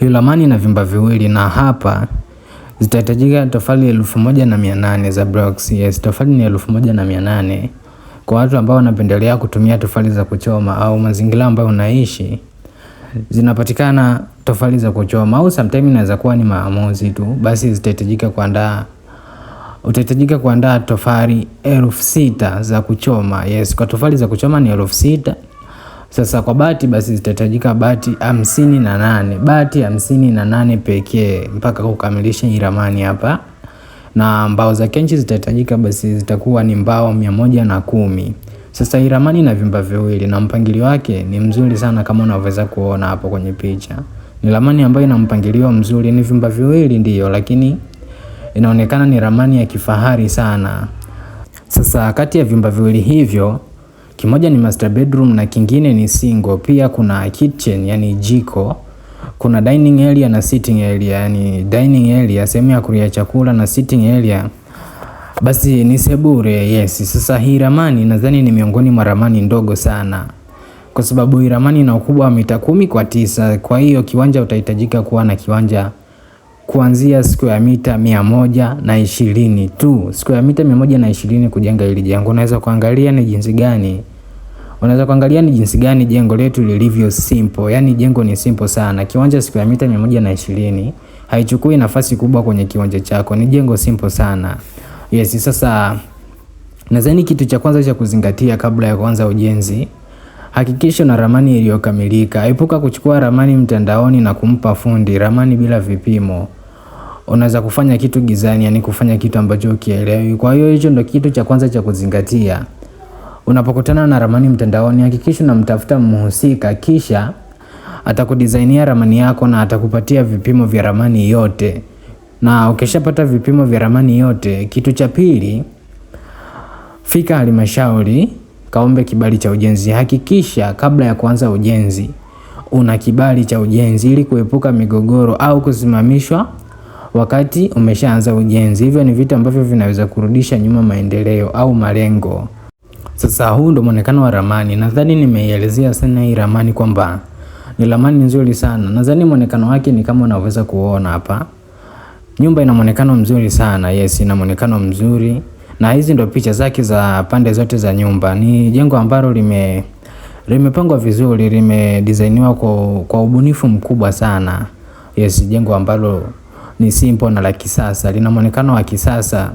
Hiyo ramani ina vyumba viwili na hapa zitahitajika tofali 1800 za blocks. Yes, tofali ni 1800. Kwa watu ambao wanapendelea kutumia tofali za kuchoma au mazingira ambayo unaishi zinapatikana tofali za kuchoma, au sometimes inaweza kuwa ni maamuzi tu, basi utahitajika kuandaa tofali 6000 za kuchoma. Yes, kwa tofali za kuchoma ni 6000. Sasa kwa bati basi zitahitajika bati 58. Bati 58 pekee mpaka kukamilisha hii ramani hapa. Na mbao za kenchi zitahitajika basi zitakuwa ni mbao 110. Sasa hii ramani ina vyumba viwili na mpangilio wake ni mzuri sana kama unaweza kuona hapo kwenye picha. Ni ramani ambayo ina mpangilio mzuri, ni vyumba viwili ndio, lakini inaonekana ni ramani ya kifahari sana. Sasa kati ya vyumba viwili hivyo, kimoja ni master bedroom na kingine ni single. Pia kuna kitchen yani jiko, kuna dining area na sitting area. Yani dining area sehemu ya kulia chakula na sitting area basi ni sebure. Yes, sasa hii ramani nadhani ni miongoni mwa ramani ndogo sana, kwa sababu hii ramani ina ukubwa wa mita 10 kwa 9. Kwa hiyo kiwanja utahitajika kuwa na kiwanja kuanzia square mita 120 tu. Square mita 120 kujenga hili jengo. Unaweza kuangalia ni jinsi gani jengo letu lilivyo simple. Yani jengo ni simple sana. Kiwanja square mita 120 haichukui nafasi kubwa kwenye kiwanja chako. Ni jengo simple sana. Yes, sasa nadhani kitu cha kwanza cha kuzingatia kabla ya kuanza ujenzi, hakikisha na ramani iliyokamilika. Epuka kuchukua ramani mtandaoni na kumpa fundi ramani bila vipimo. Unaweza kufanya kitu gizani, yani kufanya kitu ambacho ukielewi. Kwa hiyo hicho ndio kitu cha kwanza cha kuzingatia. Unapokutana na ramani mtandaoni, hakikisha unamtafuta mhusika, kisha atakudesignia ramani yako na atakupatia vipimo vya ramani yote. Na ukishapata vipimo vya ramani yote, kitu cha pili, fika halmashauri kaombe kibali cha ujenzi. Hakikisha kabla ya kuanza ujenzi una kibali cha ujenzi ili kuepuka migogoro au kusimamishwa wakati umeshaanza ujenzi. Hivyo ni vitu ambavyo vinaweza kurudisha nyuma maendeleo au malengo. Sasa huu ndo muonekano wa ramani. Nadhani nimeielezea sana hii ramani kwamba ni ramani nzuri sana. Nadhani muonekano wake ni kama unaweza kuona hapa. Nyumba ina muonekano mzuri sana. Yes, ina muonekano mzuri. Na hizi ndo picha zake za pande zote za nyumba. Ni jengo ambalo limepangwa vizuri, limedesigniwa kwa ubunifu mkubwa sana. Yes, jengo ambalo ni simple na la kisasa. Lina muonekano wa kisasa.